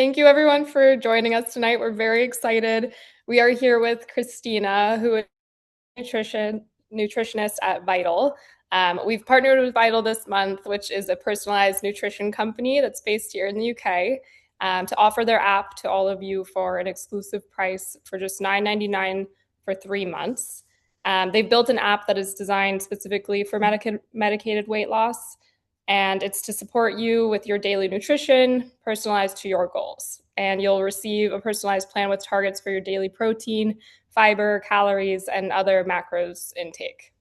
Thank you everyone for joining us tonight. We're very excited. We are here with Christina, who is a nutritionist at Vitl. We've partnered with Vitl this month, which is a personalized nutrition company that's based here in the UK, to offer their app to all of you for an exclusive price for just $9.99 for 3 months. They've built an app that is designed specifically for medicated weight loss, and it's to support you with your daily nutrition, personalized to your goals. And you'll receive a personalized plan with targets for your daily protein, fiber, calories, and other macros intake.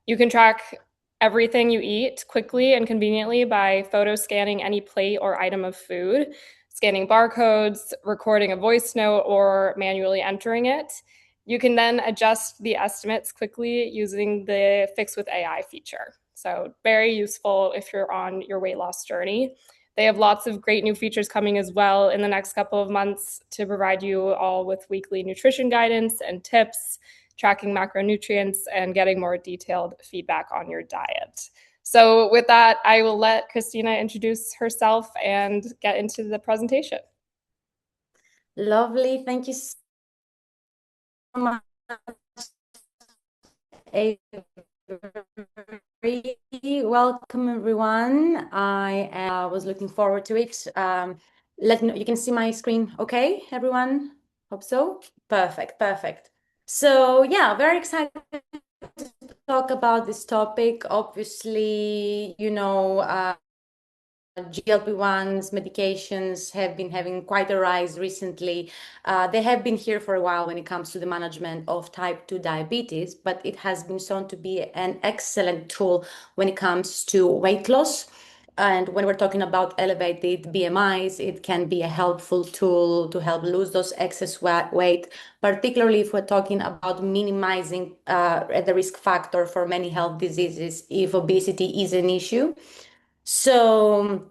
You can track everything you eat quickly and conveniently by photo scanning any plate or item of food, scanning barcodes, recording a voice note, or manually entering it. You can then adjust the estimates quickly using the Fix with AI feature. So very useful if you're on your weight loss journey. They have lots of great new features coming as well in the next couple of months to provide you all with weekly nutrition guidance and tips, tracking macronutrients, and getting more detailed feedback on your diet. So with that, I will let Christina introduce herself and get into the presentation. Lovely. Thank you so much. Welcome, everyone. I was looking forward to it. Let me know. You can see my screen, okay, everyone? Hope so. Perfect. So yeah, very excited to talk about this topic. Obviously, GLP-1s, medications have been having quite a rise recently. They have been here for a while when it comes to the management of type 2 diabetes, but it has been shown to be an excellent tool when it comes to weight loss. And when we're talking about elevated BMIs, it can be a helpful tool to help lose those excess weight, particularly if we're talking about minimizing the risk factor for many health diseases if obesity is an issue. So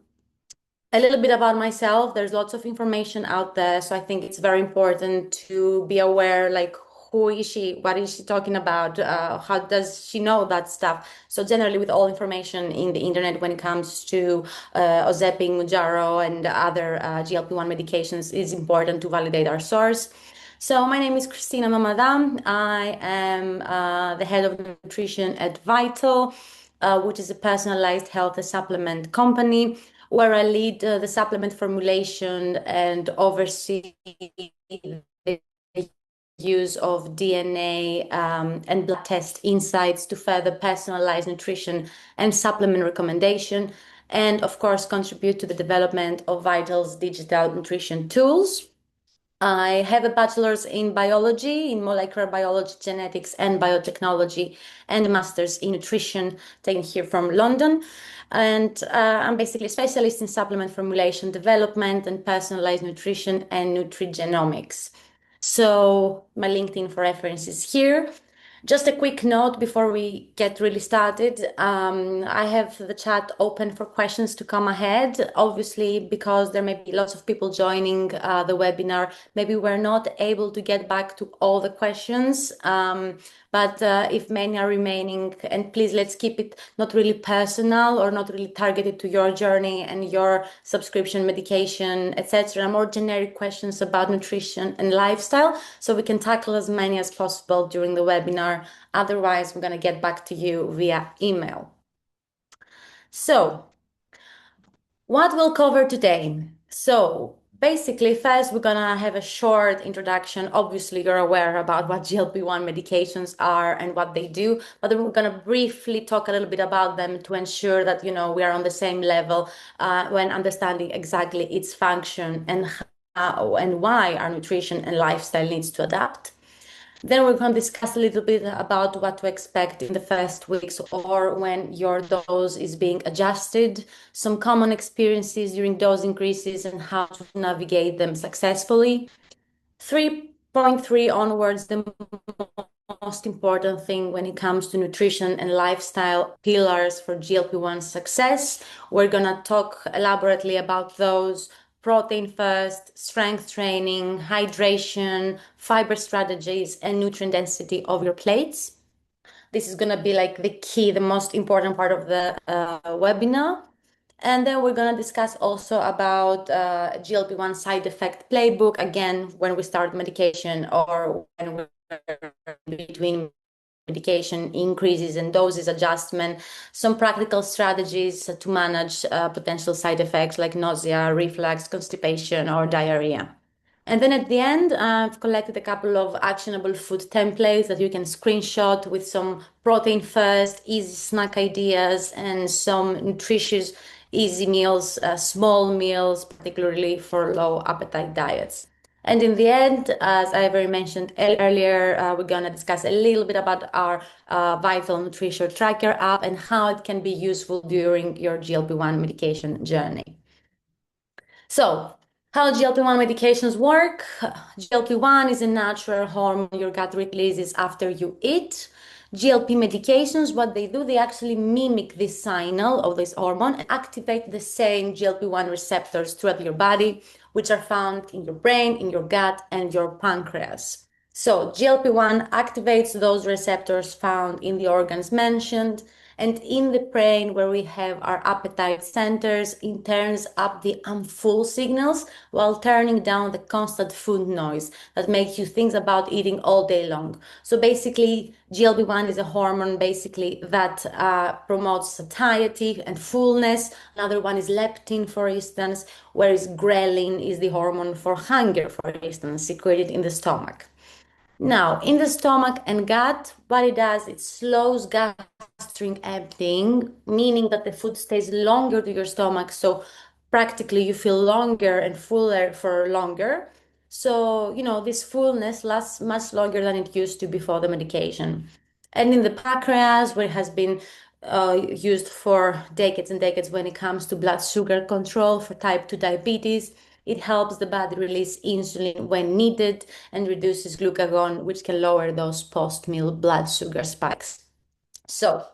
a little bit about myself. There's lots of information out there, so I think it's very important to be aware, like, who is she? What is she talking about? How does she know that stuff? So generally, with all information in the internet when it comes to Ozempic, Mounjaro, and other GLP-1 medications, it's important to validate our source. So my name is Christina Mamada. I am the head of nutrition at Vitl, which is a personalized health supplement company where I lead the supplement formulation and oversee the use of DNA and blood test insights to further personalize nutrition and supplement recommendation, and of course contribute to the development of Vitl's digital nutrition tools. I have a bachelor's in biology, in molecular biology, genetics, and biotechnology, and a master's in nutrition taken here from London. And I'm basically a specialist in supplement formulation development and personalized nutrition and nutrigenomics. So my LinkedIn for reference is here. Just a quick note before we get really started. I have the chat open for questions to come ahead. Obviously, because there may be lots of people joining the webinar, maybe we're not able to get back to all the questions. But if many are remaining, and please let's keep it not really personal or not really targeted to your journey and your subscription, medication, etc. More generic questions about nutrition and lifestyle, so we can tackle as many as possible during the webinar. Otherwise, we're going to get back to you via email. So, what we'll cover today? So, basically, first, we're going to have a short introduction. Obviously, you're aware about what GLP-1 medications are and what they do, but then we're going to briefly talk a little bit about them to ensure that, we are on the same level when understanding exactly its function and how and why our nutrition and lifestyle needs to adapt. Then we're going to discuss a little bit about what to expect in the first weeks or when your dose is being adjusted, some common experiences during dose increases and how to navigate them successfully. 3.3 onwards, the most important thing when it comes to nutrition and lifestyle pillars for GLP-1 success. We're going to talk elaborately about those: protein first, strength training, hydration, fiber strategies, and nutrient density of your plates. This is going to be like the key, the most important part of the webinar. And then we're going to discuss also about GLP-1 side effect playbook, again, when we start medication or when we're between medication increases and doses adjustment, some practical strategies to manage potential side effects like nausea, reflux, constipation, or diarrhea. And then at the end, I've collected a couple of actionable food templates that you can screenshot with some protein first, easy snack ideas, and some nutritious, easy meals, small meals, particularly for low appetite diets. And in the end, as I already mentioned earlier, we're going to discuss a little bit about our Vitl Nutrition Tracker app and how it can be useful during your GLP-1 medication journey. So, how GLP-1 medications work? GLP-1 is a natural hormone your gut releases after you eat. GLP medications, what they do, they actually mimic this signal of this hormone and activate the same GLP-1 receptors throughout your body, which are found in your brain, in your gut, and your pancreas. So GLP-1 activates those receptors found in the organs mentioned, and in the brain, where we have our appetite centers, it turns up the I'm full signals while turning down the constant food noise that makes you think about eating all day long. So basically, GLP-1 is a hormone basically that promotes satiety and fullness. Another one is leptin, for instance, whereas ghrelin is the hormone for hunger, for instance, secreted in the stomach. Now, in the stomach and gut, what it does, it slows gastric emptying, meaning that the food stays longer to your stomach. So practically you feel longer and fuller for longer. So, this fullness lasts much longer than it used to before the medication. And in the pancreas, where it has been used for decades and decades when it comes to blood sugar control for type 2 diabetes, it helps the body release insulin when needed and reduces glucagon, which can lower those post-meal blood sugar spikes. So,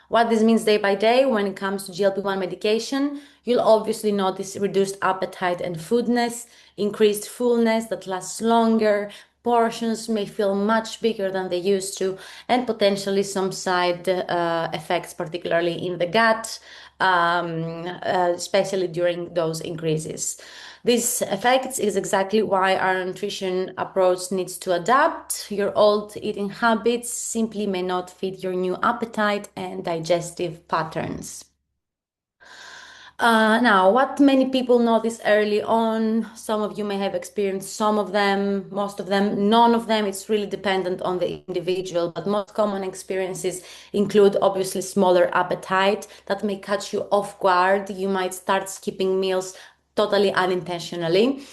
what this means day by day when it comes to GLP-1 medication, you'll obviously notice reduced appetite and foodness, increased fullness that lasts longer, portions may feel much bigger than they used to, and potentially some side effects, particularly in the gut, especially during those increases. This effects is exactly why our nutrition approach needs to adapt. Your old eating habits simply may not fit your new appetite and digestive patterns. Now, what many people notice early on, some of you may have experienced some of them, most of them, none of them. It's really dependent on the individual, but most common experiences include obviously smaller appetite that may catch you off guard. You might start skipping meals totally unintentionally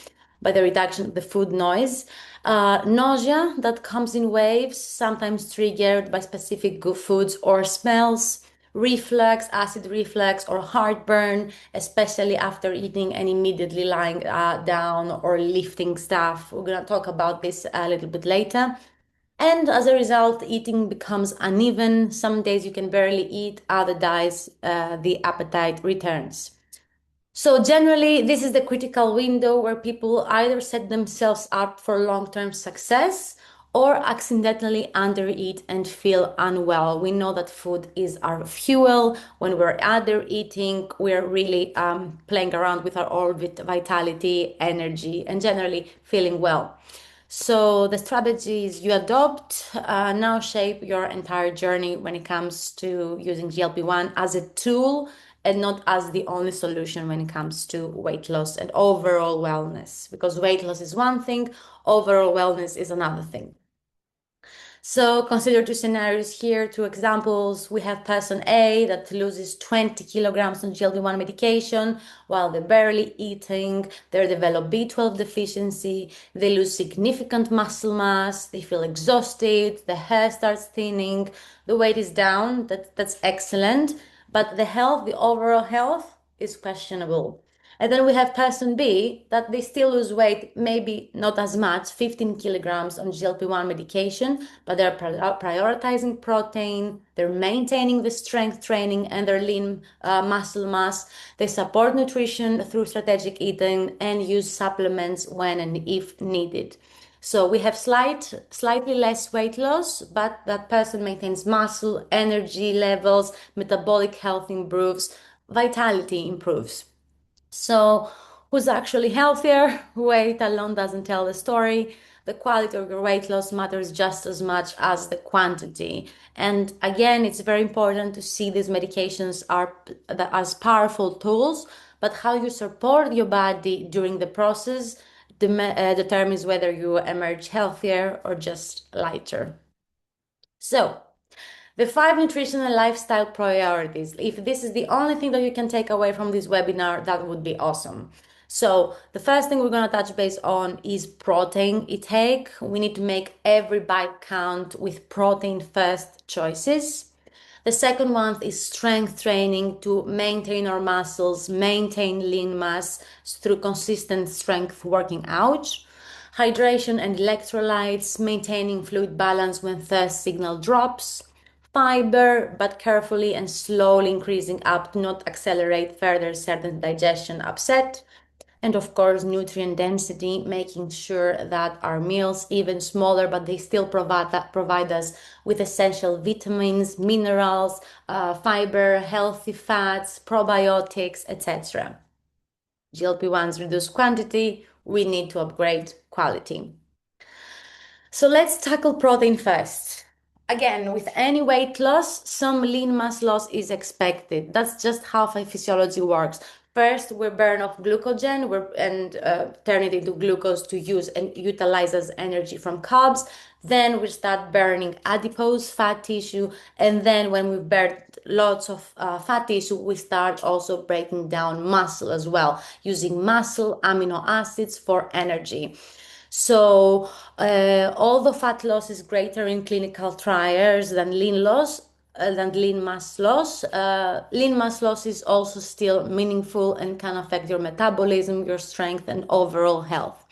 by the reduction of the food noise. Nausea that comes in waves, sometimes triggered by specific foods or smells. Reflux, acid reflux, or heartburn, especially after eating and immediately lying down or lifting stuff. We're going to talk about this a little bit later. And as a result, eating becomes uneven. Some days you can barely eat, other days the appetite returns. So generally, this is the critical window where people either set themselves up for long-term success or accidentally undereat and feel unwell. We know that food is our fuel. When we're under eating, we're really playing around with our orbit, vitality, energy, and generally feeling well. So the strategies you adopt now shape your entire journey when it comes to using GLP-1 as a tool and not as the only solution when it comes to weight loss and overall wellness. Because weight loss is one thing, overall wellness is another thing. So consider two scenarios here, two examples. We have person A that loses 20 kilograms on GLP-1 medication while they're barely eating. They develop B12 deficiency. They lose significant muscle mass. They feel exhausted. The hair starts thinning. The weight is down. That's excellent. But the health, the overall health is questionable. And then we have person B that they still lose weight, maybe not as much, 15 kilograms on GLP-1 medication, but they're prioritizing protein, they're maintaining the strength training and their lean muscle mass. They support nutrition through strategic eating and use supplements when and if needed. So we have slightly less weight loss, but that person maintains muscle, energy levels, metabolic health improves, vitality improves. So, who's actually healthier? Weight alone doesn't tell the story. The quality of your weight loss matters just as much as the quantity. And again, it's very important to see these medications are as powerful tools, but how you support your body during the process determines whether you emerge healthier or just lighter. So, the five nutrition and lifestyle priorities. If this is the only thing that you can take away from this webinar, that would be awesome. So the first thing we're going to touch base on is protein intake. We need to make every bite count with protein first choices. The second one is strength training to maintain our muscles, maintain lean mass through consistent strength working out. Hydration and electrolytes, maintaining fluid balance when thirst signal drops. Fiber, but carefully and slowly increasing up to not accelerate further certain digestion upset. And of course, nutrient density, making sure that our meals, even smaller, but they still provide us with essential vitamins, minerals, fiber, healthy fats, probiotics, etc. GLP-1s reduce quantity, we need to upgrade quality. So let's tackle protein first. Again, with any weight loss, some lean mass loss is expected. That's just how physiology works. First, we burn off glycogen and turn it into glucose to use and utilize as energy from carbs. Then we start burning adipose fat tissue. And then when we burn lots of fat tissue, we start also breaking down muscle as well, using muscle amino acids for energy. So, although fat loss is greater in clinical trials than lean mass loss, lean mass loss is also still meaningful and can affect your metabolism, your strength, and overall health.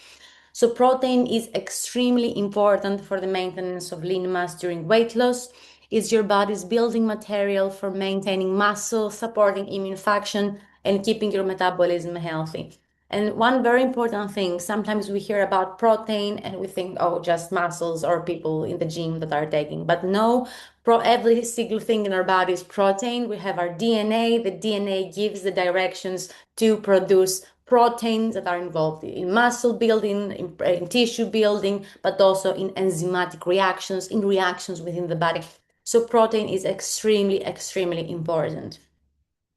So, protein is extremely important for the maintenance of lean mass during weight loss. It's your body's building material for maintaining muscle, supporting immune function, and keeping your metabolism healthy. And one very important thing, sometimes we hear about protein and we think, oh, just muscles or people in the gym that are taking. But no, every single thing in our body is protein. We have our DNA. The DNA gives the directions to produce proteins that are involved in muscle building, in tissue building, but also in enzymatic reactions, in reactions within the body. So protein is extremely, extremely important.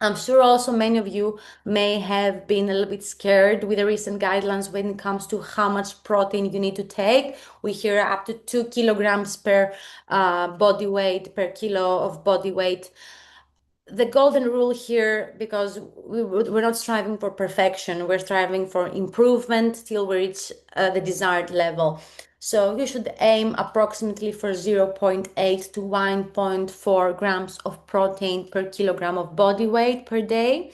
I'm sure also many of you may have been a little bit scared with the recent guidelines when it comes to how much protein you need to take. We hear up to 2 kilograms per body weight, per kilo of body weight. The golden rule here, because we're not striving for perfection, we're striving for improvement till we reach the desired level. So you should aim approximately for 0.8 to 1.4 grams of protein per kilogram of body weight per day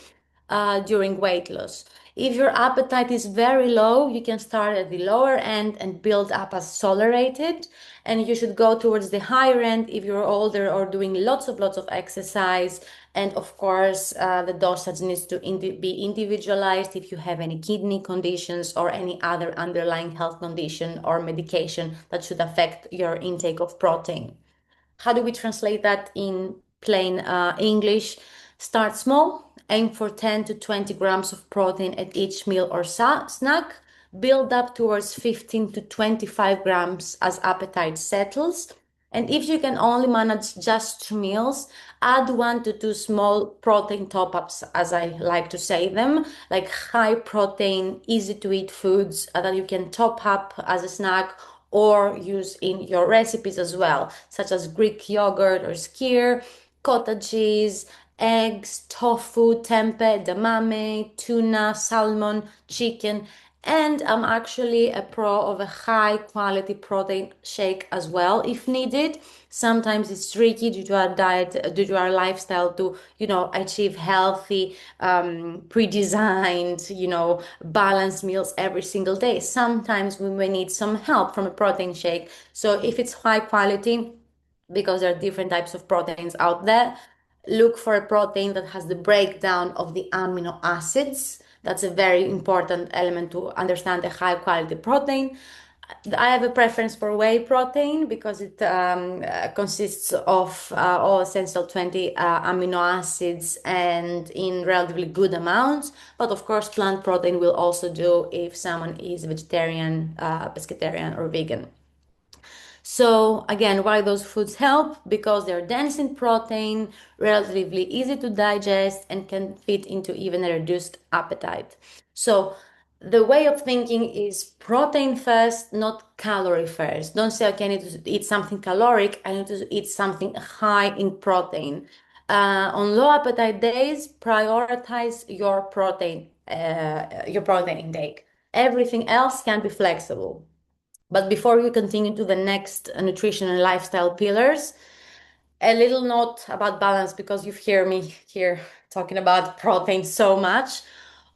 during weight loss. If your appetite is very low, you can start at the lower end and build up as tolerated. And you should go towards the higher end if you're older or doing lots of exercise. And of course, the dosage needs to be individualized if you have any kidney conditions or any other underlying health condition or medication that should affect your intake of protein. How do we translate that in plain English? Start small, aim for 10 to 20 grams of protein at each meal or snack. Build up towards 15 to 25 grams as appetite settles. And if you can only manage just 2 meals, add 1 to 2 small protein top ups, as I like to say them, like high protein, easy to eat foods that you can top up as a snack or use in your recipes as well, such as Greek yogurt or skyr, cottage cheese, eggs, tofu, tempeh, edamame, tuna, salmon, chicken. And I'm actually a pro of a high quality protein shake as well if needed. Sometimes it's tricky due to our diet, due to our lifestyle to, achieve healthy, pre-designed, balanced meals every single day. Sometimes we may need some help from a protein shake. So if it's high quality, because there are different types of proteins out there, look for a protein that has the breakdown of the amino acids. That's a very important element to understand a high quality protein. I have a preference for whey protein because it consists of all essential 20 amino acids and in relatively good amounts. But of course, plant protein will also do if someone is vegetarian, pescatarian, or vegan. So again, why those foods help? Because they're dense in protein, relatively easy to digest, and can fit into even a reduced appetite. So the way of thinking is protein first, not calorie first. Don't say, okay, I need to eat something caloric. I need to eat something high in protein. On low appetite days, prioritize your protein intake. Everything else can be flexible. But before we continue to the next nutrition and lifestyle pillars, a little note about balance because you've heard me here talking about protein so much.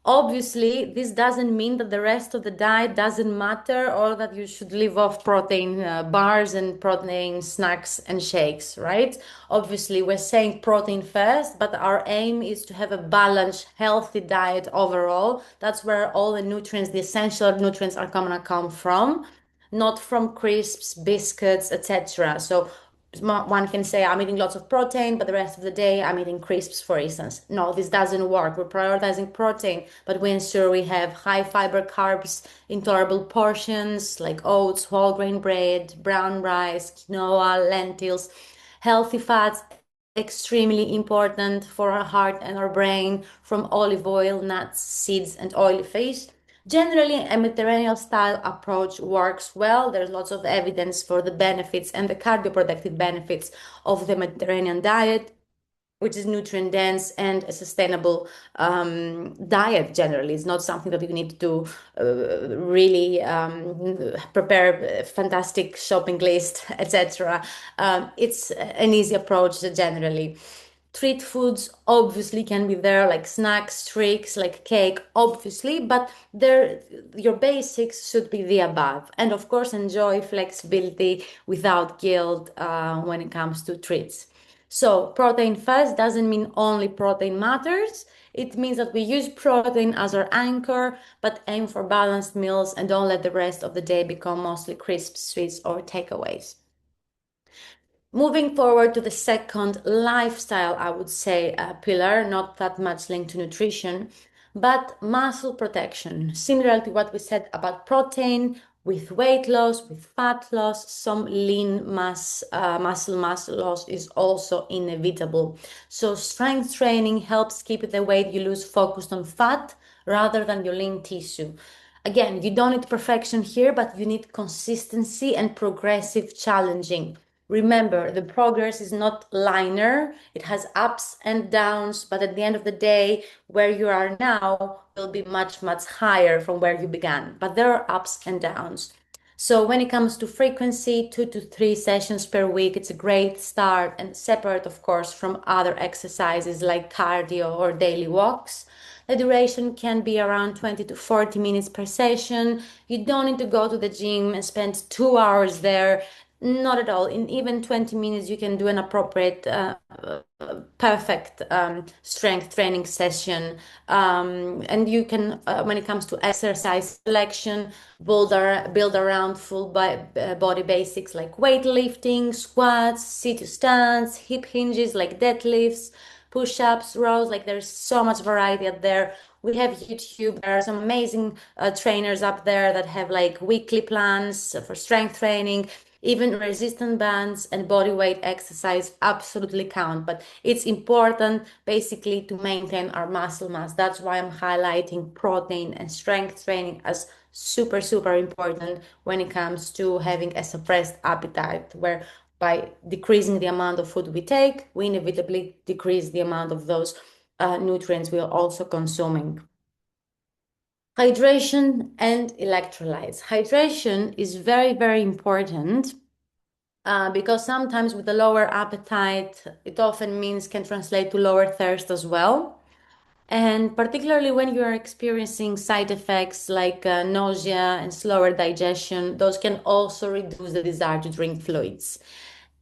Obviously, this doesn't mean that the rest of the diet doesn't matter or that you should live off protein bars and protein snacks and shakes, right? Obviously, we're saying protein first, but our aim is to have a balanced, healthy diet overall. That's where all the nutrients, the essential nutrients, are going to come from, not from crisps, biscuits, etc. So one can say I'm eating lots of protein, but the rest of the day I'm eating crisps, for instance. No, this doesn't work. We're prioritizing protein, but we ensure we have high fiber carbs in tolerable portions like oats, whole grain bread, brown rice, quinoa, lentils, healthy fats, extremely important for our heart and our brain, from olive oil, nuts, seeds, and oily fish. Generally, a Mediterranean style approach works well. There's lots of evidence for the benefits and the cardioprotective benefits of the Mediterranean diet, which is nutrient dense and a sustainable diet generally. It's not something that you need to really prepare a fantastic shopping list, etc. It's an easy approach generally. Treat foods obviously can be there, like snacks, tricks, like cake, obviously, but there your basics should be the above. And of course, enjoy flexibility without guilt when it comes to treats. So, protein first doesn't mean only protein matters. It means that we use protein as our anchor, but aim for balanced meals and don't let the rest of the day become mostly crisps, sweets, or takeaways. Moving forward to the second lifestyle, I would say, pillar, not that much linked to nutrition, but muscle protection. Similar to what we said about protein, with weight loss, with fat loss, some lean muscle mass loss is also inevitable. So strength training helps keep the weight you lose focused on fat rather than your lean tissue. Again, you don't need perfection here, but you need consistency and progressive challenging. Remember, the progress is not linear. It has ups and downs, but at the end of the day, where you are now will be much, much higher from where you began. But there are ups and downs. So when it comes to frequency, 2 to 3 sessions per week, it's a great start and separate, of course, from other exercises like cardio or daily walks. The duration can be around 20 to 40 minutes per session. You don't need to go to the gym and spend 2 hours there. Not at all. In even 20 minutes, you can do an appropriate, perfect strength training session. And you can, when it comes to exercise selection, build around full body basics like weightlifting, squats, sit to stands, hip hinges like deadlifts, push-ups, rows. Like there's so much variety out there. We have YouTube. There are some amazing trainers up there that have like weekly plans for strength training. Even resistant bands and body weight exercise absolutely count, but it's important basically to maintain our muscle mass. That's why I'm highlighting protein and strength training as super, super important when it comes to having a suppressed appetite, where by decreasing the amount of food we take, we inevitably decrease the amount of those nutrients we are also consuming. Hydration and electrolytes. Hydration is very, very important because sometimes with a lower appetite, it often means can translate to lower thirst as well. And particularly when you are experiencing side effects like nausea and slower digestion, those can also reduce the desire to drink fluids.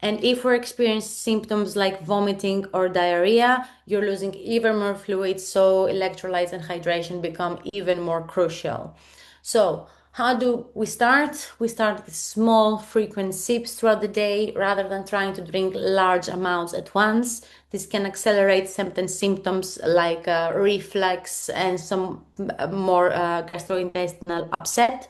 And if we're experiencing symptoms like vomiting or diarrhea, you're losing even more fluids, so electrolytes and hydration become even more crucial. So, How do we start? We start with small, frequent sips throughout the day rather than trying to drink large amounts at once. This can accelerate certain symptoms like reflux and some more gastrointestinal upset.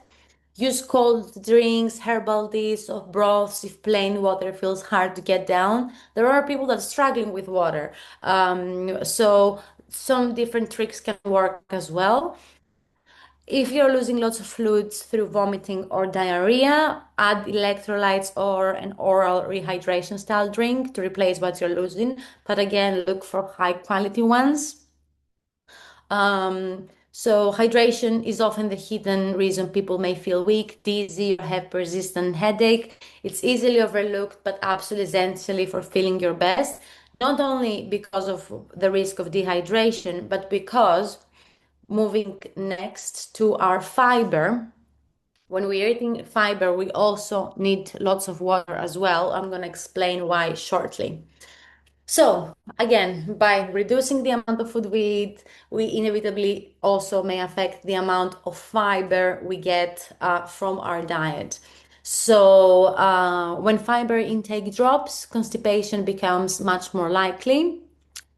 Use cold drinks, herbal teas, or broths if plain water feels hard to get down. There are people that are struggling with water. So some different tricks can work as well. If you're losing lots of fluids through vomiting or diarrhea, add electrolytes or an oral rehydration style drink to replace what you're losing. But again, look for high quality ones. So hydration is often the hidden reason people may feel weak, dizzy, or have persistent headache. It's easily overlooked, but absolutely essentially for feeling your best, not only because of the risk of dehydration, but because moving next to our fiber. When we're eating fiber, we also need lots of water as well. I'm going to explain why shortly. So, again, by reducing the amount of food we eat, we inevitably also may affect the amount of fiber we get from our diet. So, when fiber intake drops, constipation becomes much more likely.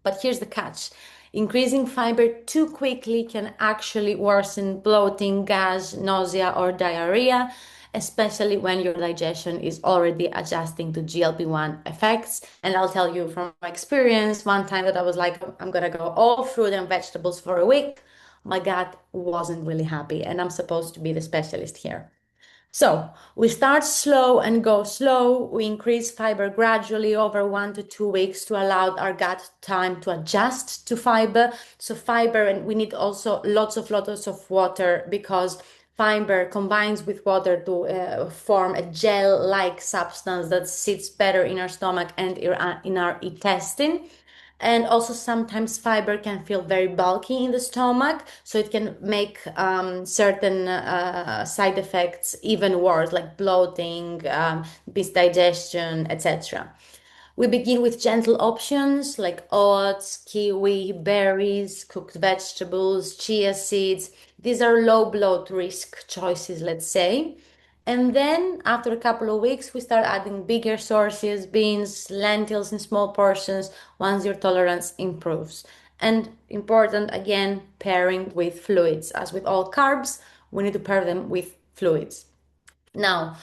But here's the catch. Increasing fiber too quickly can actually worsen bloating, gas, nausea, or diarrhea, especially when your digestion is already adjusting to GLP-1 effects. And I'll tell you from my experience, one time that I was like, I'm gonna go all fruit and vegetables for a week, my gut wasn't really happy, and I'm supposed to be the specialist here. So we start slow and go slow. We increase fiber gradually over 1 to 2 weeks to allow our gut time to adjust to fiber. So fiber, and we need also lots of water because fiber combines with water to form a gel-like substance that sits better in our stomach and in our intestine. And also sometimes fiber can feel very bulky in the stomach, so it can make certain side effects even worse, like bloating, misdigestion, etc. We begin with gentle options like oats, kiwi, berries, cooked vegetables, chia seeds. These are low bloat risk choices, let's say. And then after a couple of weeks, we start adding bigger sources, beans, lentils in small portions once your tolerance improves. And important again, pairing with fluids. As with all carbs, we need to pair them with fluids. Now,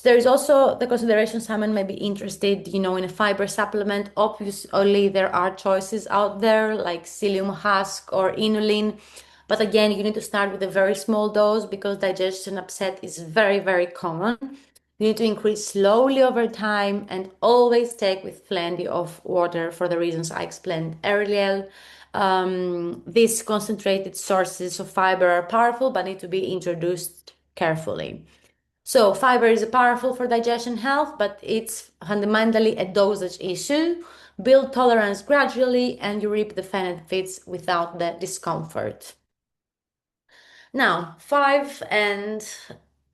there's also the consideration someone may be interested, in a fiber supplement. Obviously, there are choices out there like psyllium husk or inulin. But again, you need to start with a very small dose because digestion upset is very, very common. You need to increase slowly over time and always take with plenty of water for the reasons I explained earlier. These concentrated sources of fiber are powerful but need to be introduced carefully. So fiber is powerful for digestion health, but it's fundamentally a dosage issue. Build tolerance gradually and you reap the benefits without the discomfort. Now, five, and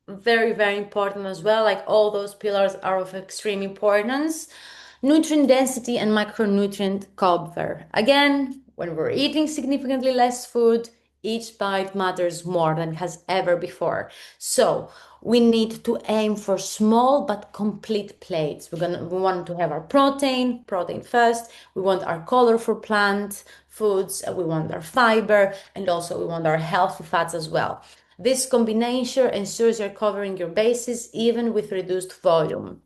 very, very important as well, like all those pillars are of extreme importance. Nutrient density and micronutrient cover. Again, when we're eating significantly less food, each bite matters more than it has ever before. So we need to aim for small but complete plates. We want to have our protein first. We want our colorful plant foods. We want our fiber, and also we want our healthy fats as well. This combination ensures you're covering your bases even with reduced volume.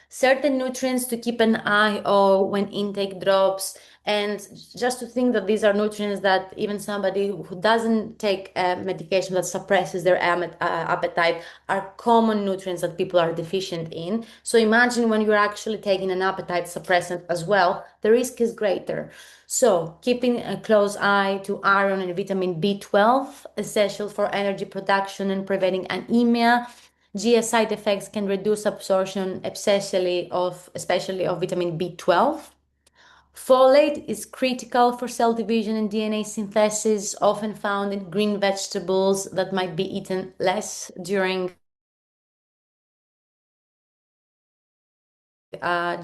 Certain nutrients to keep an eye on when intake drops, and just to think that these are nutrients that even somebody who doesn't take a medication that suppresses their appetite are common nutrients that people are deficient in. So imagine when you're actually taking an appetite suppressant as well, the risk is greater. So keeping a close eye to iron and vitamin B12, essential for energy production and preventing anemia. GI side effects can reduce absorption, especially of vitamin B12. Folate is critical for cell division and DNA synthesis, often found in green vegetables that might be eaten less during uh,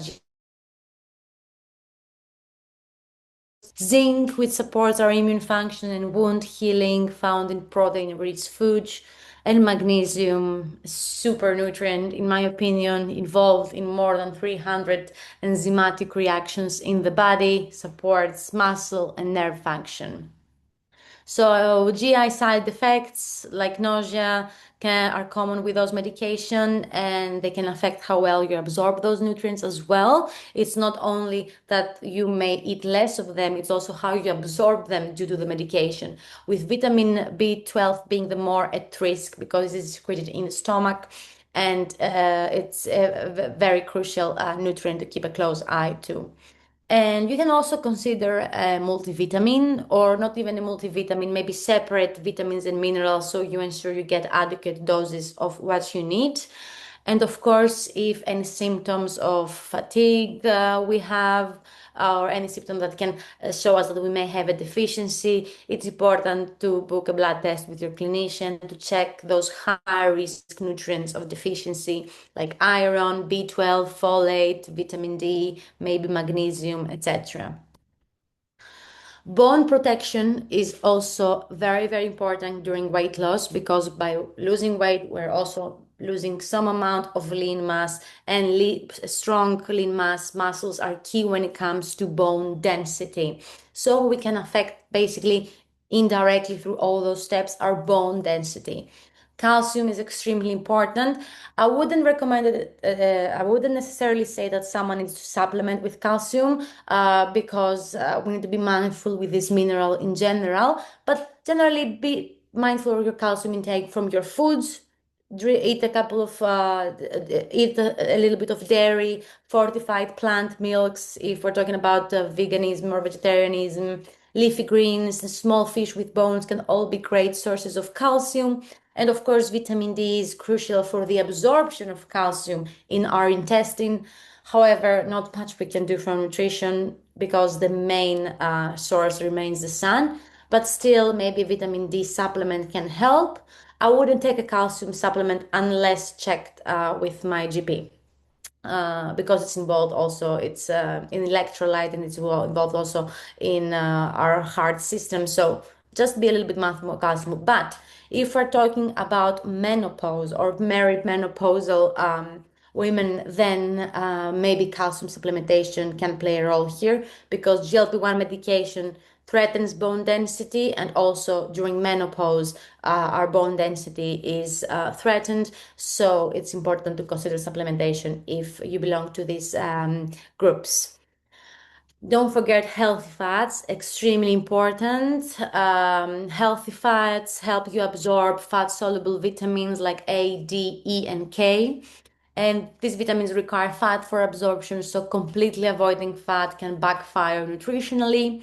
zinc, which supports our immune function and wound healing, found in protein-rich foods. And magnesium, super nutrient, in my opinion, involved in more than 300 enzymatic reactions in the body, supports muscle and nerve function. So GI side effects like nausea are common with those medication, and they can affect how well you absorb those nutrients as well. It's not only that you may eat less of them, it's also how you absorb them due to the medication. With vitamin B12 being the more at risk because it's secreted in the stomach, and it's a very crucial nutrient to keep a close eye to. And you can also consider a multivitamin, or not even a multivitamin, maybe separate vitamins and minerals so you ensure you get adequate doses of what you need. And of course, if any symptoms of fatigue we have, or any symptom that can show us that we may have a deficiency, it's important to book a blood test with your clinician to check those high risk nutrients of deficiency like iron, B12, folate, vitamin D, maybe magnesium, etc. Bone protection is also very, very important during weight loss because by losing weight, we're also losing some amount of lean mass, and strong lean mass muscles are key when it comes to bone density. So we can affect basically indirectly through all those steps our bone density. Calcium is extremely important. I wouldn't recommend it. I wouldn't necessarily say that someone needs to supplement with calcium because we need to be mindful with this mineral in general. But generally, be mindful of your calcium intake from your foods. Eat a couple of eat a little bit of dairy, fortified plant milks. If we're talking about veganism or vegetarianism, leafy greens, small fish with bones can all be great sources of calcium. And of course, vitamin D is crucial for the absorption of calcium in our intestine. However, not much we can do from nutrition because the main source remains the sun. But still, maybe vitamin D supplement can help. I wouldn't take a calcium supplement unless checked with my GP because it's involved also, it's in electrolyte, and it's involved also in our heart system. So just be a little bit more calcium. But if we're talking about menopause or married menopausal women, then maybe calcium supplementation can play a role here because GLP-1 medication threatens bone density, and also during menopause, our bone density is threatened. So it's important to consider supplementation if you belong to these groups. Don't forget healthy fats, extremely important. Healthy fats help you absorb fat-soluble vitamins like A, D, E, and K. And these vitamins require fat for absorption, so completely avoiding fat can backfire nutritionally.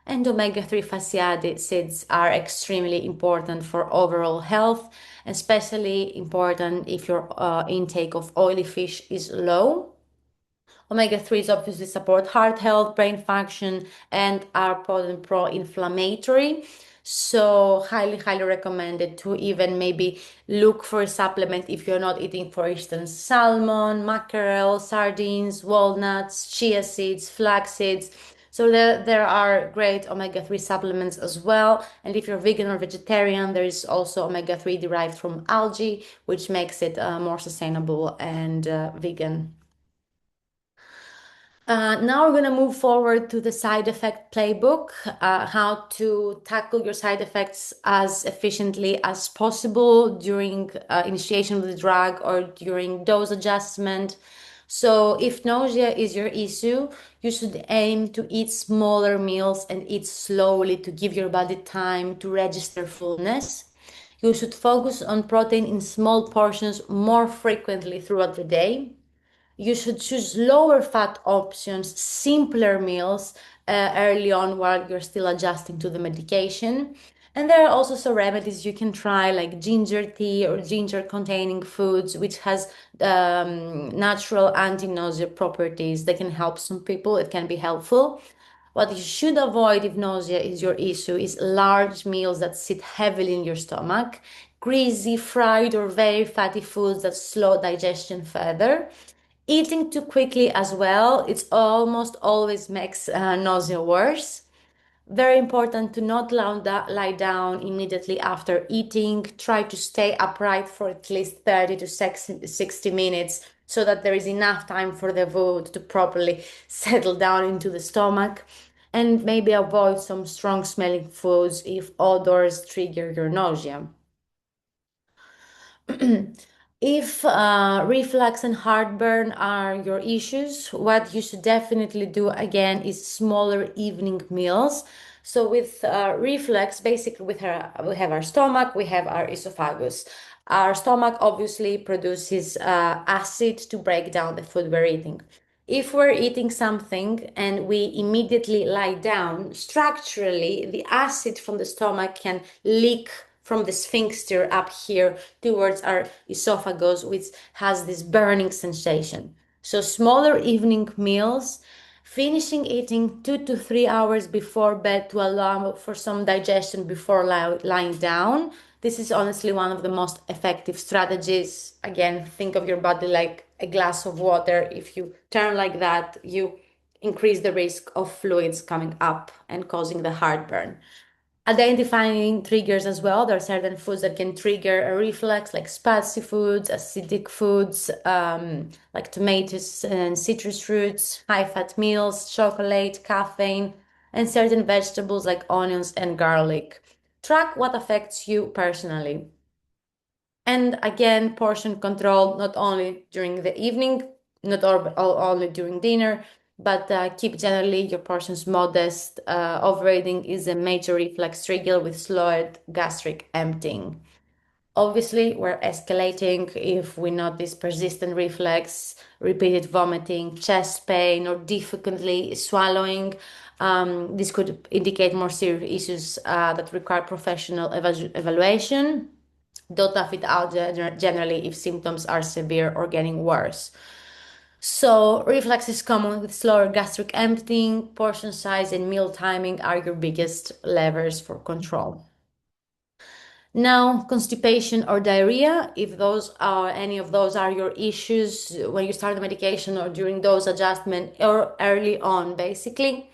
And omega-3 fatty acids are extremely important for overall health, especially important if your intake of oily fish is low. Omega-3s obviously support heart health, brain function, and are potent pro-inflammatory. So highly, highly recommended to even maybe look for a supplement if you're not eating, for instance, salmon, mackerel, sardines, walnuts, chia seeds, flax seeds. So there are great omega-3 supplements as well. And if you're vegan or vegetarian, there is also omega-3 derived from algae, which makes it more sustainable and vegan. Now we're going to move forward to the side effect playbook, how to tackle your side effects as efficiently as possible during initiation of the drug or during dose adjustment. So if nausea is your issue, you should aim to eat smaller meals and eat slowly to give your body time to register fullness. You should focus on protein in small portions more frequently throughout the day. You should choose lower fat options, simpler meals early on while you're still adjusting to the medication. And there are also some remedies you can try, like ginger tea or ginger containing foods, which has natural anti-nausea properties that can help some people. It can be helpful. What you should avoid if nausea is your issue is large meals that sit heavily in your stomach, greasy, fried, or very fatty foods that slow digestion further. Eating too quickly as well, it almost always makes nausea worse. Very important to not lie down immediately after eating. Try to stay upright for at least 30 to 60 minutes so that there is enough time for the food to properly settle down into the stomach. And maybe avoid some strong smelling foods if odors trigger your nausea. If reflux and heartburn are your issues, what you should definitely do again is smaller evening meals. So with reflux, basically we have our stomach, we have our esophagus. Our stomach obviously produces acid to break down the food we're eating. If we're eating something and we immediately lie down, structurally, the acid from the stomach can leak from the sphincter up here towards our esophagus, which has this burning sensation. So, smaller evening meals, finishing eating 2 to 3 hours before bed to allow for some digestion before lying down. This is honestly one of the most effective strategies. Again, think of your body like a glass of water. If you turn like that, you increase the risk of fluids coming up and causing the heartburn. Identifying triggers as well. There are certain foods that can trigger a reflux, like spicy foods, acidic foods, like tomatoes and citrus fruits, high fat meals, chocolate, caffeine, and certain vegetables like onions and garlic. Track what affects you personally. And again, portion control, not only during the evening, not only during dinner, but keep generally your portions modest. Overeating is a major reflex trigger with slowed gastric emptying. Obviously, we're escalating if we notice persistent reflex, repeated vomiting, chest pain, or difficulty swallowing. This could indicate more serious issues that require professional evaluation. Don't tough it out generally if symptoms are severe or getting worse. So, reflux is common with slower gastric emptying, portion size, and meal timing are your biggest levers for control. Now, constipation or diarrhea, if those are any of those are your issues when you start the medication or during dose adjustment or early on, basically.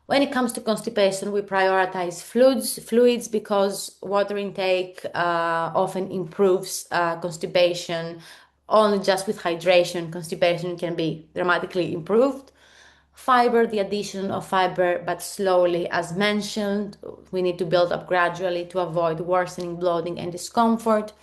When it comes to constipation, we prioritize fluids because water intake often improves constipation. Only just with hydration, constipation can be dramatically improved. Fiber, the addition of fiber, but slowly, as mentioned, we need to build up gradually to avoid worsening bloating and discomfort.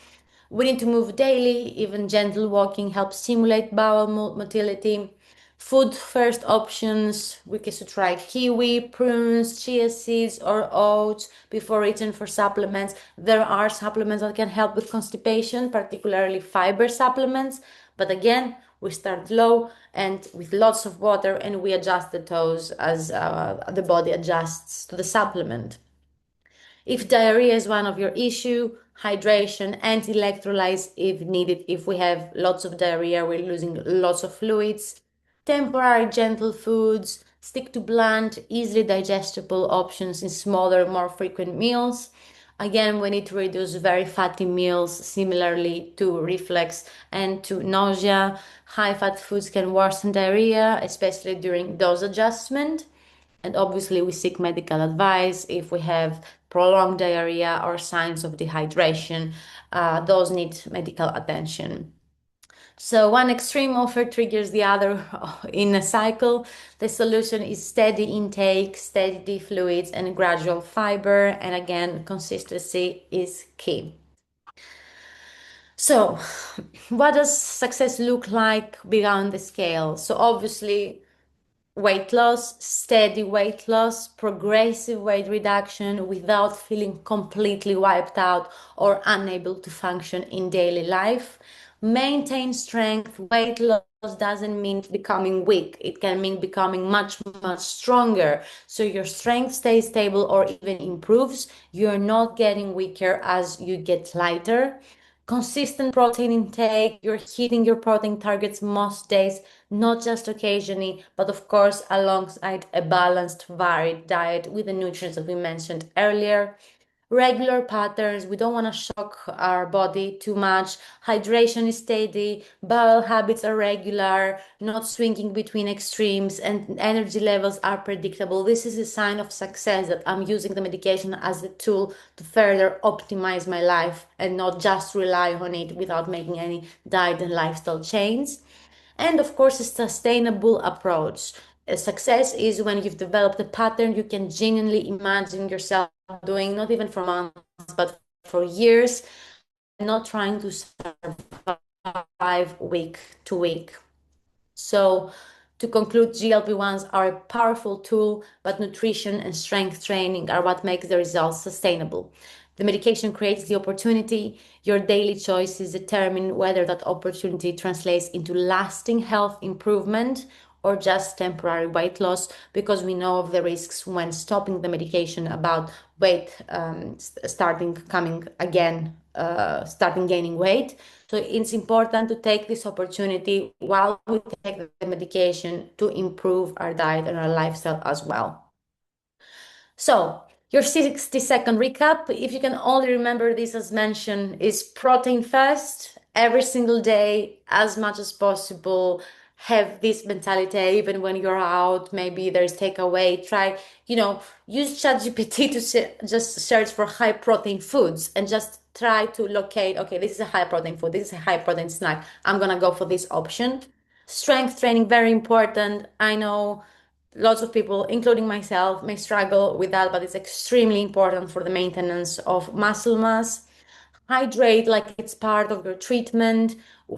We need to move daily, even gentle walking helps stimulate bowel motility. Food first options, we can try kiwi, prunes, chia seeds, or oats before reaching for supplements. There are supplements that can help with constipation, particularly fiber supplements. But again, we start low and with lots of water, and we adjust the dose as the body adjusts to the supplement. If diarrhea is one of your issue, hydration and electrolytes if needed. If we have lots of diarrhea, we're losing lots of fluids. Temporary gentle foods, stick to blunt, easily digestible options in smaller, more frequent meals. Again, we need to reduce very fatty meals, similarly to reflux and to nausea. High fat foods can worsen diarrhea, especially during dose adjustment. And obviously, we seek medical advice if we have prolonged diarrhea or signs of dehydration. Those need medical attention. So, one extreme offer triggers the other in a cycle. The solution is steady intake, steady fluids, and gradual fiber. And again, consistency is key. So, what does success look like beyond the scale? So, obviously, weight loss, steady weight loss, progressive weight reduction without feeling completely wiped out or unable to function in daily life. Maintain strength. Weight loss doesn't mean becoming weak. It can mean becoming much, much stronger. So your strength stays stable or even improves. You're not getting weaker as you get lighter. Consistent protein intake, you're hitting your protein targets most days, not just occasionally, but of course, alongside a balanced, varied diet with the nutrients that we mentioned earlier. regular patterns. We don't want to shock our body too much. Hydration is steady, bowel habits are regular, not swinging between extremes, and energy levels are predictable. This is a sign of success that I'm using the medication as a tool to further optimize my life and not just rely on it without making any diet and lifestyle change. And of course, a sustainable approach. A success is when you've developed a pattern you can genuinely imagine yourself doing, not even for months, but for years, not trying to survive week to week. So, to conclude, GLP-1s are a powerful tool, but nutrition and strength training are what makes the results sustainable. The medication creates the opportunity. Your daily choices determine whether that opportunity translates into lasting health improvement or just temporary weight loss, because we know of the risks when stopping the medication about weight starting coming again, starting gaining weight. So it's important to take this opportunity while we take the medication to improve our diet and our lifestyle as well. So, your 60-second recap, if you can only remember this as mentioned, is protein first every single day as much as possible. Have this mentality even when you're out, maybe there's takeaway. Try, use ChatGPT to just search for high protein foods and just try to locate, okay, this is a high protein food, this is a high protein snack. I'm gonna go for this option. Strength training, very important. I know lots of people, including myself, may struggle with that, but it's extremely important for the maintenance of muscle mass. Hydrate like it's part of your treatment.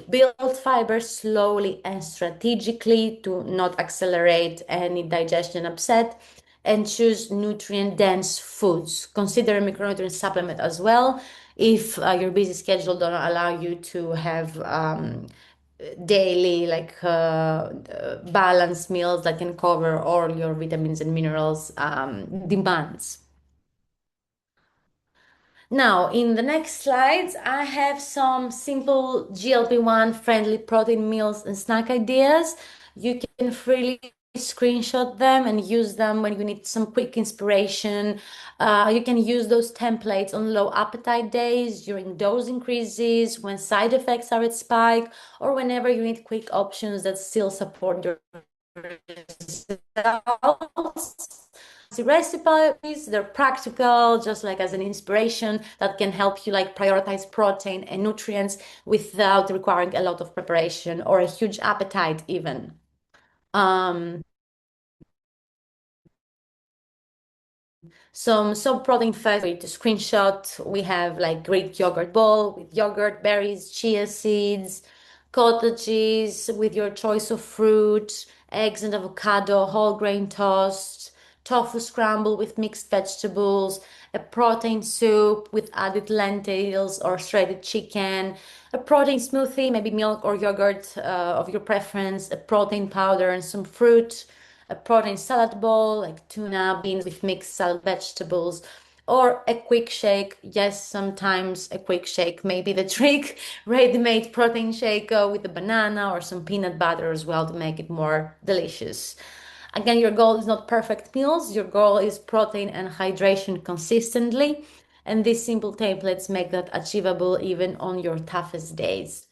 Build fiber slowly and strategically to not accelerate any digestion upset. And choose nutrient dense foods. Consider a micronutrient supplement as well if your busy schedule don't allow you to have daily balanced meals that can cover all your vitamins and minerals demands. Now, in the next slides, I have some simple GLP-1 friendly protein meals and snack ideas. You can freely screenshot them and use them when you need some quick inspiration. You can use those templates on low appetite days, during dose increases, when side effects are at spike, or whenever you need quick options that still support your results. The recipes, they're practical, just like as an inspiration that can help you like prioritize protein and nutrients without requiring a lot of preparation or a huge appetite even. Um, some protein first to screenshot. We have like Greek yogurt bowl with yogurt, berries, chia seeds, cottage cheese with your choice of fruit, eggs and avocado, whole grain toast, tofu scramble with mixed vegetables, a protein soup with added lentils or shredded chicken, a protein smoothie, maybe milk or yogurt of your preference, a protein powder and some fruit, a protein salad bowl like tuna, beans with mixed salad vegetables, or a quick shake. Yes, sometimes a quick shake may be the trick. Ready-made protein shake with a banana or some peanut butter as well to make it more delicious. Again, your goal is not perfect meals. Your goal is protein and hydration consistently. And these simple templates make that achievable even on your toughest days.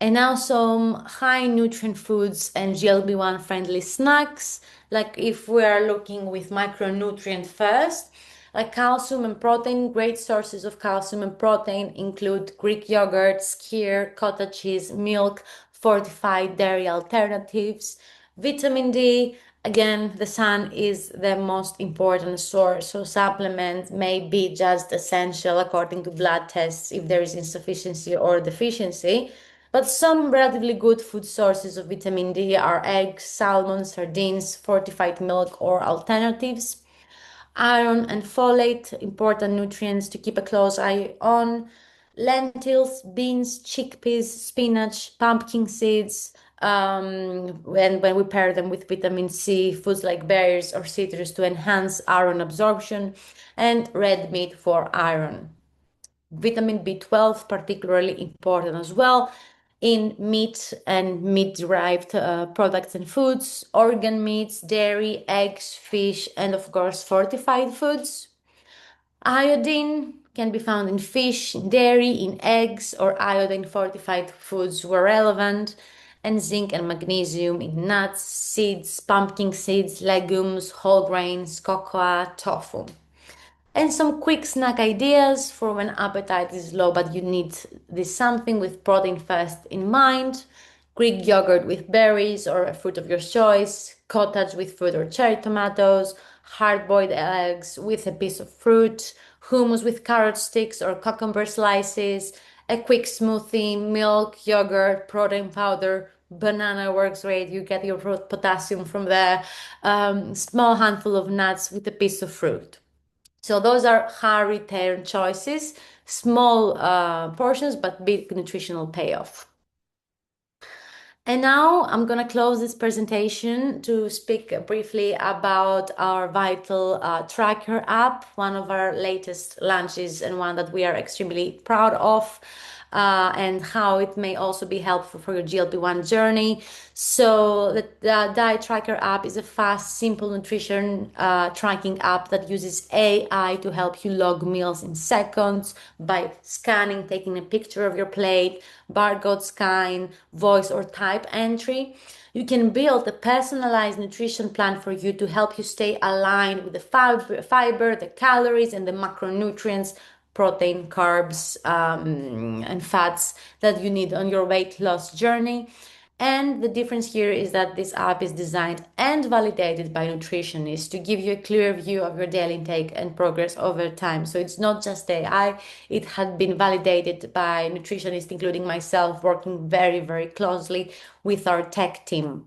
And now some high nutrient foods and GLP-1 friendly snacks. Like if we are looking with micronutrient first, like calcium and protein, great sources of calcium and protein include Greek yogurt, skyr, cottage cheese, milk, fortified dairy alternatives. Vitamin D, again, the sun is the most important source, so supplements may be just essential according to blood tests if there is insufficiency or deficiency. But some relatively good food sources of vitamin D are eggs, salmon, sardines, fortified milk, or alternatives. Iron and folate, important nutrients to keep a close eye on. Lentils, beans, chickpeas, spinach, pumpkin seeds. When we pair them with vitamin C, foods like berries or citrus to enhance iron absorption, and red meat for iron. Vitamin B12, particularly important as well in meat and meat-derived products and foods, organ meats, dairy, eggs, fish, and of course, fortified foods. Iodine can be found in fish, in dairy, in eggs, or iodine fortified foods were relevant, and zinc and magnesium in nuts, seeds, pumpkin seeds, legumes, whole grains, cocoa, tofu. And some quick snack ideas for when appetite is low, but you need this something with protein first in mind. Greek yogurt with berries or a fruit of your choice, cottage with fruit or cherry tomatoes, hard-boiled eggs with a piece of fruit, hummus with carrot sticks or cucumber slices, a quick smoothie, milk, yogurt, protein powder, banana works great. You get your potassium from there. Small handful of nuts with a piece of fruit. So those are high return choices, small portions, but big nutritional payoff. And now I'm going to close this presentation to speak briefly about our Vital Tracker app, one of our latest launches and one that we are extremely proud of, and how it may also be helpful for your GLP-1 journey. So the Diet Tracker app is a fast, simple nutrition tracking app that uses AI to help you log meals in seconds by scanning, taking a picture of your plate, barcode scan, voice or type entry. You can build a personalized nutrition plan for you to help you stay aligned with the fiber, the calories, and the macronutrients, protein, carbs, and fats that you need on your weight loss journey. And the difference here is that this app is designed and validated by nutritionists to give you a clear view of your daily intake and progress over time. So it's not just AI, it had been validated by nutritionists, including myself, working very, very closely with our tech team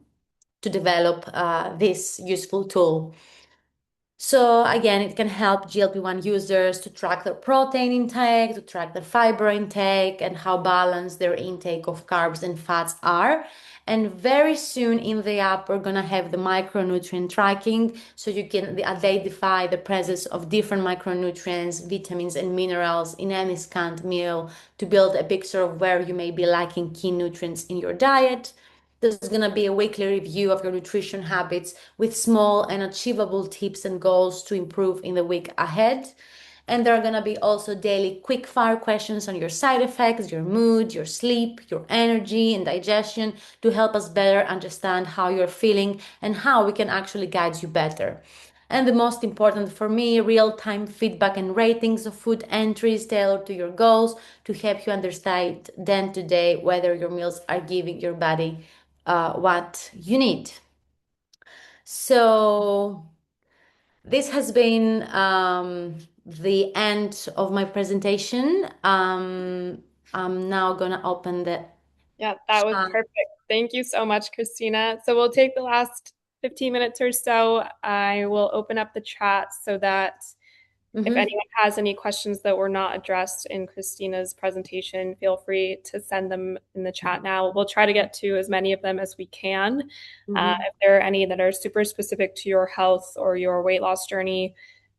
to develop this useful tool. So again, it can help GLP-1 users to track their protein intake, to track their fiber intake, and how balanced their intake of carbs and fats are. And very soon in the app, we're gonna have the micronutrient tracking, so you can identify the presence of different micronutrients, vitamins, and minerals in any scanned meal to build a picture of where you may be lacking key nutrients in your diet. There's going to be a weekly review of your nutrition habits with small and achievable tips and goals to improve in the week ahead. And there are going to be also daily quick fire questions on your side effects, your mood, your sleep, your energy, and digestion to help us better understand how you're feeling and how we can actually guide you better. And the most important for me, real-time feedback and ratings of food entries tailored to your goals to help you understand then today whether your meals are giving your body what you need. So this has been the end of my presentation. I'm now gonna open the Yeah, that was chat. perfect. Thank you so much, Christina. So we'll take the last 15 minutes or so. I will open up the chat so that if Mhm, anyone has any questions that were not addressed in Christina's presentation, feel free to send them in the chat now. We'll try to get to as many of them as we can. mhm. If there are any that are super specific to your health or your weight loss journey,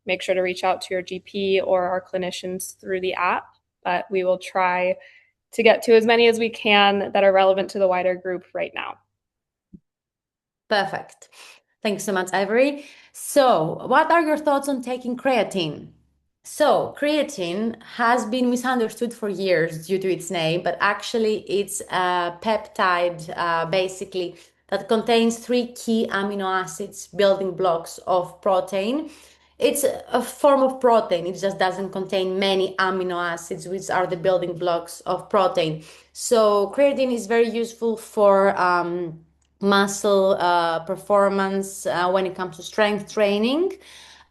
make sure to reach out to your GP or our clinicians through the app. But we will try to get to as many as we can that are relevant to the wider group right now. Perfect. Thanks so much, Ivory. So, what are your thoughts on taking creatine? So, creatine has been misunderstood for years due to its name, but actually, it's a peptide basically that contains three key amino acids, building blocks of protein. It's a form of protein, it just doesn't contain many amino acids, which are the building blocks of protein. So, creatine is very useful for muscle performance when it comes to strength training.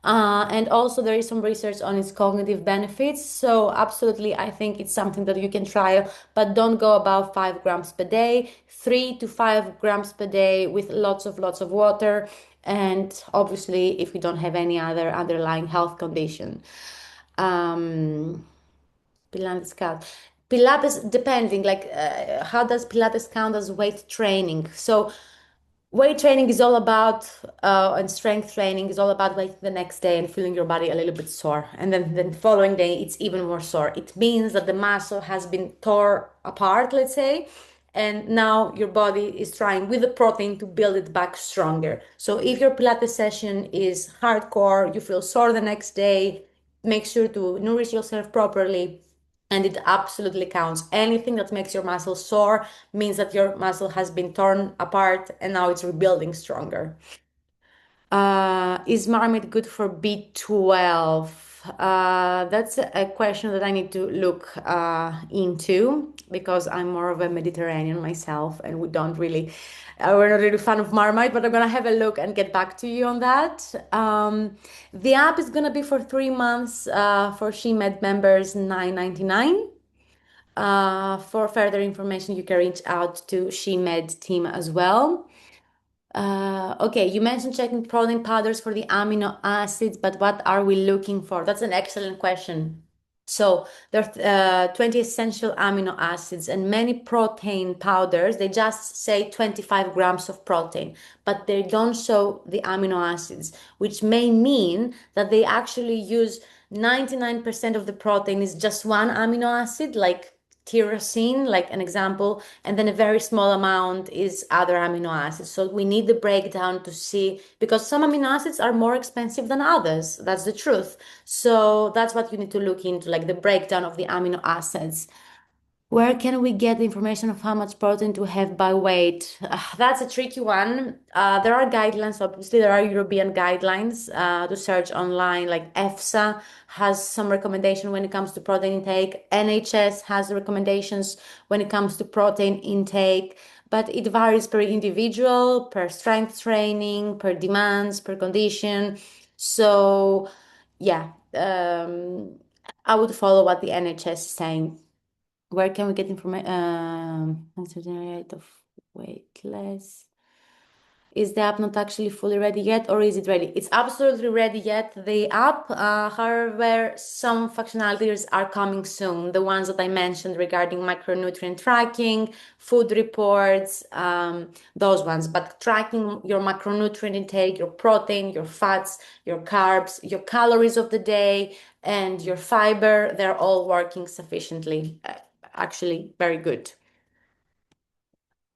And also, there is some research on its cognitive benefits. So, absolutely, I think it's something that you can try, but don't go above 5 grams per day, 3 to 5 grams per day with lots of water. And obviously, if you don't have any other underlying health condition. Um, Pilates count. Pilates, depending, like, how does Pilates count as weight training? So, weight training is all about, and strength training is all about like the next day and feeling your body a little bit sore. And then the following day, it's even more sore. It means that the muscle has been torn apart, let's say, and now your body is trying with the protein to build it back stronger. So if your Pilates session is hardcore, you feel sore the next day, make sure to nourish yourself properly. And it absolutely counts. Anything that makes your muscle sore means that your muscle has been torn apart and now it's rebuilding stronger. Is marmite good for B12? That's a question that I need to look into because I'm more of a Mediterranean myself, and we're not really fan of marmite, but I'm gonna have a look and get back to you on that. The app is gonna be for 3 months for SheMed members, 9.99. For further information, you can reach out to SheMed team as well. Okay, you mentioned checking protein powders for the amino acids, but what are we looking for? That's an excellent question. So there are 20 essential amino acids and many protein powders. They just say 25 grams of protein, but they don't show the amino acids, which may mean that they actually use 99% of the protein is just one amino acid, like tyrosine, like an example, and then a very small amount is other amino acids. So we need the breakdown to see, because some amino acids are more expensive than others. That's the truth. So that's what you need to look into, like the breakdown of the amino acids. Where can we get the information of how much protein to have by weight? That's a tricky one. There are guidelines, obviously, there are European guidelines to search online, like EFSA has some recommendation when it comes to protein intake. NHS has recommendations when it comes to protein intake, but it varies per individual, per strength training, per demands, per condition. So, yeah, I would follow what the NHS is saying. Where can we get information? Uncertain rate of weightless. Is the app not actually fully ready yet, or is it ready? It's absolutely ready yet, the app. However, some functionalities are coming soon. The ones that I mentioned regarding micronutrient tracking, food reports, those ones. But tracking your macronutrient intake, your protein, your fats, your carbs, your calories of the day, and your fiber, they're all working sufficiently. Actually, very good.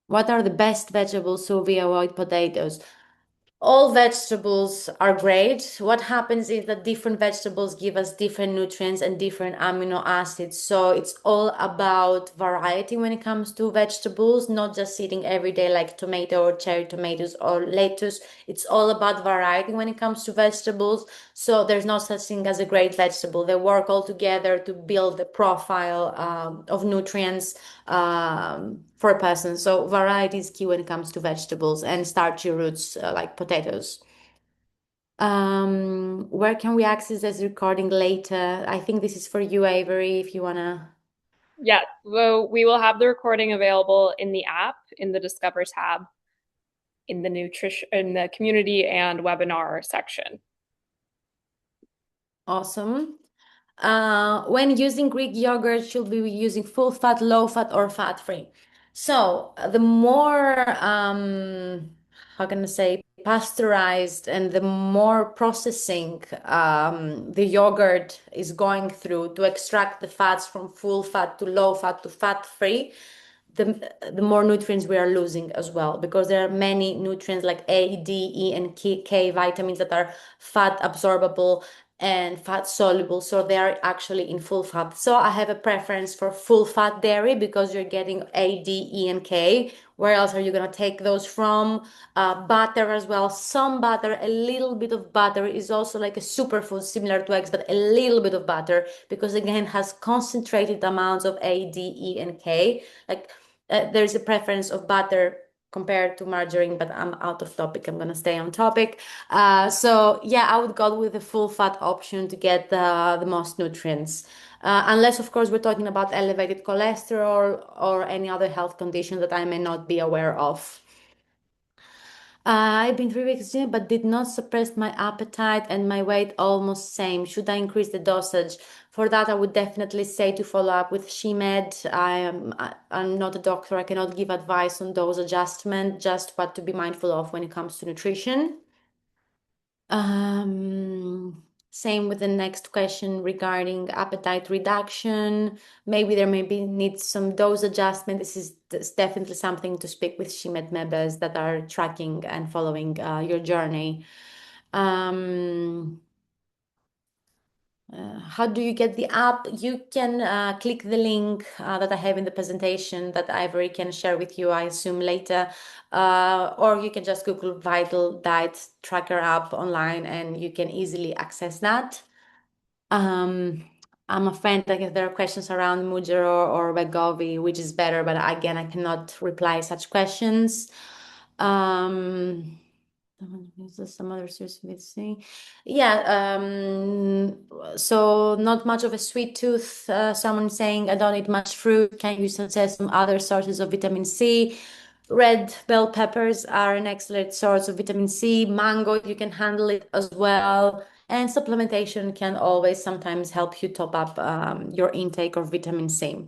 What are the best vegetables so we avoid potatoes? All vegetables are great. What happens is that different vegetables give us different nutrients and different amino acids. So it's all about variety when it comes to vegetables, not just eating every day like tomato or cherry tomatoes or lettuce. It's all about variety when it comes to vegetables. So there's no such thing as a great vegetable. They work all together to build the profile of nutrients for a person. So variety is key when it comes to vegetables and starchy roots like potatoes. Where can we access this recording later? I think this is for you, Avery, if you wanna. Yeah, well, we will have the recording available in the app in the Discover tab in the nutrition in the community and webinar section. Awesome. When using Greek yogurt, should we be using full fat, low fat, or fat free? So the more, how can I say, pasteurized and the more processing the yogurt is going through to extract the fats from full fat to low fat to fat free, the more nutrients we are losing as well, because there are many nutrients like A, D, E, and K vitamins that are fat absorbable and fat soluble, so they are actually in full fat. So I have a preference for full fat dairy because you're getting A, D, E, and K. Where else are you gonna take those from? Butter as well. Some butter, a little bit of butter is also like a superfood similar to eggs, but a little bit of butter because again has concentrated amounts of A, D, E, and K. Like there's a preference of butter compared to margarine, but I'm out of topic. I'm gonna stay on topic. So yeah, I would go with the full fat option to get the most nutrients. Unless, of course, we're talking about elevated cholesterol or any other health condition that I may not be aware of. I've been 3 weeks in, but did not suppress my appetite and my weight almost same. Should I increase the dosage? For that, I would definitely say to follow up with SheMed. I'm not a doctor. I cannot give advice on dose adjustment, just what to be mindful of when it comes to nutrition. Same with the next question regarding appetite reduction. Maybe there may be needs some dose adjustment. This definitely something to speak with SheMed members that are tracking and following your journey. Um, How do you get the app? You can click the link that I have in the presentation that Ivory can share with you, I assume, later. Or you can just Google Vitl Diet Tracker app online and you can easily access that. Um, I'm afraid that if there are questions around Mujero or Wegovy, which is better, but again, I cannot reply such questions. Um, some other source missing. Yeah, so not much of a sweet tooth. Someone saying I don't eat much fruit. Can you suggest some other sources of vitamin C? Red bell peppers are an excellent source of vitamin C. Mango, you can handle it as well. And supplementation can always sometimes help you top up your intake of vitamin C.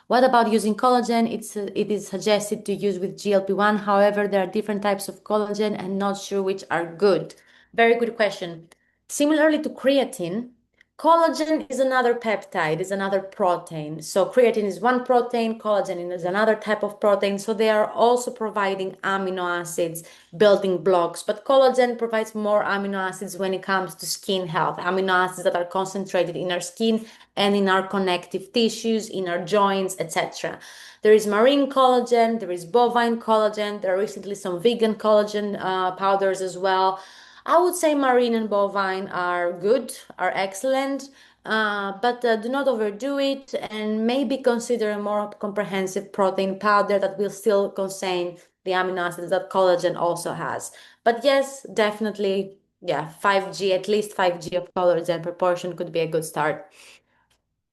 What about using collagen? It is suggested to use with GLP-1. However, there are different types of collagen and not sure which are good. Very good question. Similarly to creatine, collagen is another peptide, is another protein. So creatine is one protein, collagen is another type of protein. So they are also providing amino acids, building blocks. But collagen provides more amino acids when it comes to skin health, amino acids that are concentrated in our skin and in our connective tissues, in our joints, etc. There is marine collagen, there is bovine collagen, there are recently some vegan collagen powders as well. I would say marine and bovine are good, are excellent, but do not overdo it and maybe consider a more comprehensive protein powder that will still contain the amino acids that collagen also has. But yes, definitely, yeah, 5G, at least 5G of collagen proportion could be a good start.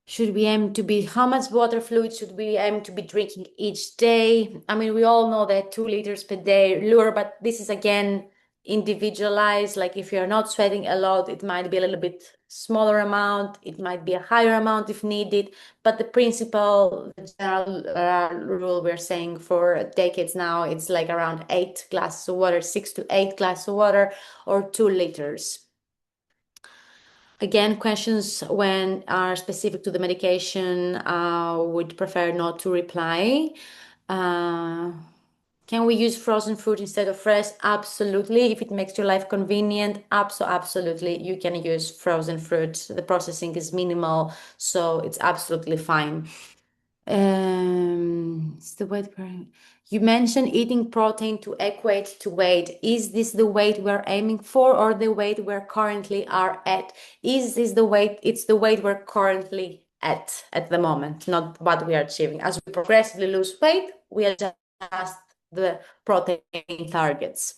Should we aim to be, how much water fluid should we aim to be drinking each day? I mean, we all know that 2 liters per day lure, but this is again individualized. Like if you're not sweating a lot, it might be a little bit smaller amount. It might be a higher amount if needed. But the principle, the general rule we're saying for decades now, it's like around 8 glasses of water, 6 to 8 glasses of water, or 2 liters. Again, questions when are specific to the medication, would prefer not to reply. Uh, can we use frozen fruit instead of fresh? Absolutely. If it makes your life convenient, absolutely. You can use frozen fruit. The processing is minimal, so it's absolutely fine. It's the weight you mentioned eating protein to equate to weight. Is this the weight we're aiming for or the weight we're currently are at? Is this the weight? It's the weight we're currently at the moment, not what we are achieving. As we progressively lose weight, we adjust the protein targets.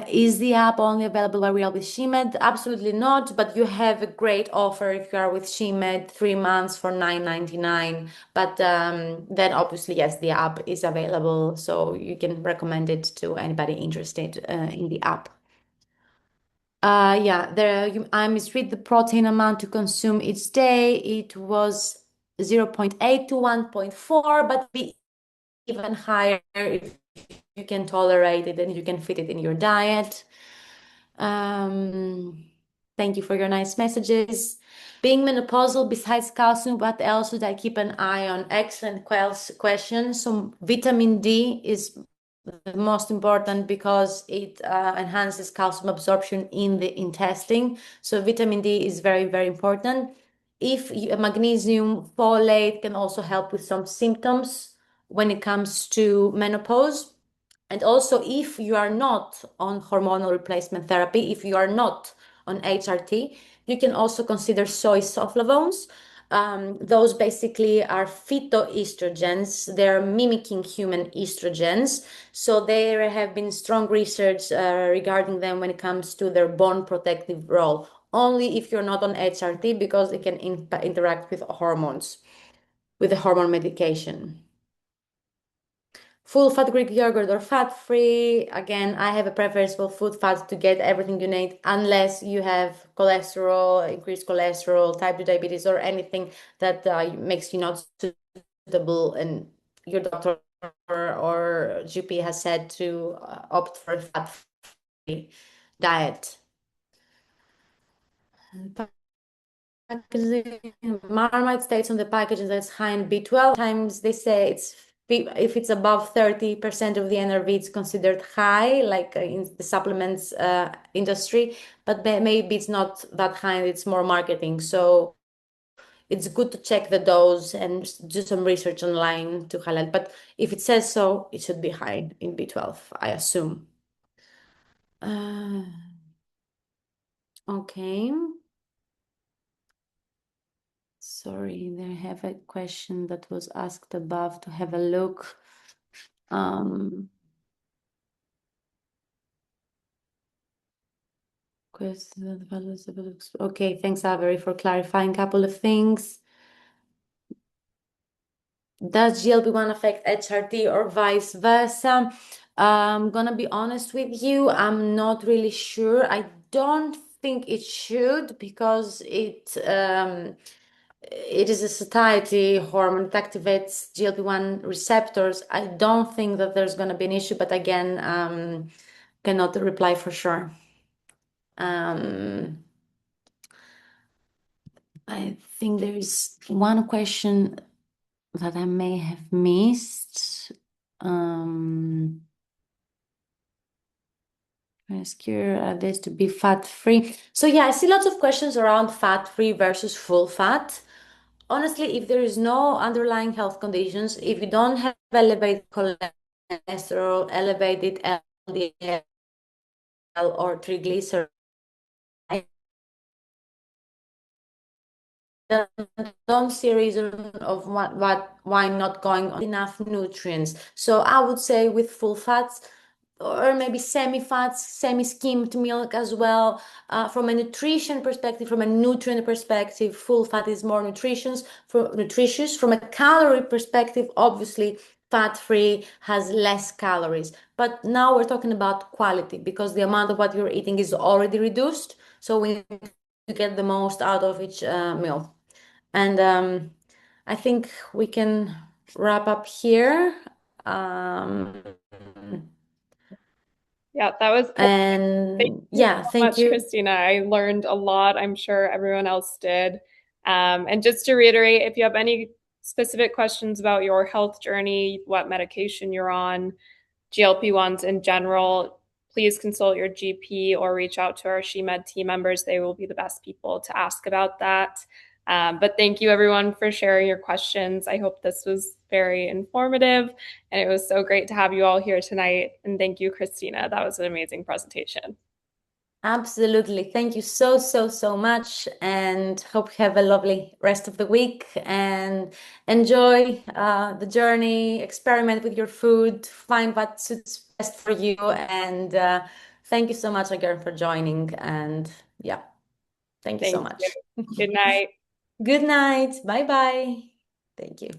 Is the app only available where we are with SheMed? Absolutely not, but you have a great offer if you are with SheMed, 3 months for $9.99. But then obviously, yes, the app is available, so you can recommend it to anybody interested in the app. Yeah, I misread the protein amount to consume each day. It was 0.8 to 1.4, but be even higher if you can tolerate it and you can fit it in your diet. Um, Thank you for your nice messages. Being menopausal, besides calcium, what else should I keep an eye on? Excellent question. So vitamin D is the most important because it enhances calcium absorption in the intestine. So vitamin D is very, very important. If magnesium, folate can also help with some symptoms when it comes to menopause. And also, if you are not on hormonal replacement therapy, if you are not on HRT, you can also consider soy isoflavones. Those basically are phytoestrogens. They're mimicking human estrogens. So there have been strong research regarding them when it comes to their bone protective role. Only if you're not on HRT because it can interact with hormones, with the hormone medication. Full fat Greek yogurt or fat free. Again, I have a preference for food fats to get everything you need, unless you have cholesterol, increased cholesterol, type 2 diabetes, or anything that makes you not suitable, and your doctor or GP has said to opt for a fat free diet. Packaging, Marmite states on the packaging that it's high in B12. Times they say it's If it's above 30% of the NRV, it's considered high, like in the supplements industry, but maybe it's not that high, it's more marketing. So it's good to check the dose and do some research online to highlight. But if it says so, it should be high in B12, I assume. Uh, okay. Sorry, I have a question that was asked above to have a look. Um, Okay, thanks, Avery, for clarifying a couple of things. Does GLP-1 affect HRT or vice versa? I'm gonna be honest with you, I'm not really sure. I don't think it should because it is a satiety hormone. It activates GLP-1 receptors. I don't think that there's gonna be an issue, but again, cannot reply for sure. Um, I think there is one question that I may have missed. Ask your this to be fat free. So yeah, I see lots of questions around fat free versus full fat. Honestly, if there is no underlying health conditions, if you don't have elevated cholesterol, elevated LDL or triglycerides, don't see a reason of why not going on enough nutrients. So I would say with full fats or maybe semi-fats, semi-skimmed milk as well. From a nutrition perspective, from a nutrient perspective, full fat is more nutritious. From a calorie perspective, obviously, fat-free has less calories. But now we're talking about quality because the amount of what you're eating is already reduced. So we need to get the most out of each meal. And I think we can wrap up here. Um, Yeah, that was perfect. Thank and you yeah, so thank much, you. Christina. I learned a lot. I'm sure everyone else did. And just to reiterate, if you have any specific questions about your health journey, what medication you're on, GLP-1s in general, please consult your GP or reach out to our SheMed team members. They will be the best people to ask about that. But thank you, everyone, for sharing your questions. I hope this was very informative, and it was so great to have you all here tonight. And thank you, Christina. That was an amazing presentation. Absolutely. Thank you so, so, so much. And hope you have a lovely rest of the week and enjoy the journey, experiment with your food, find what suits best for you. And thank you so much again for joining. And yeah, thank you so Thank you. much. Good night. Good night. Bye bye. Thank you.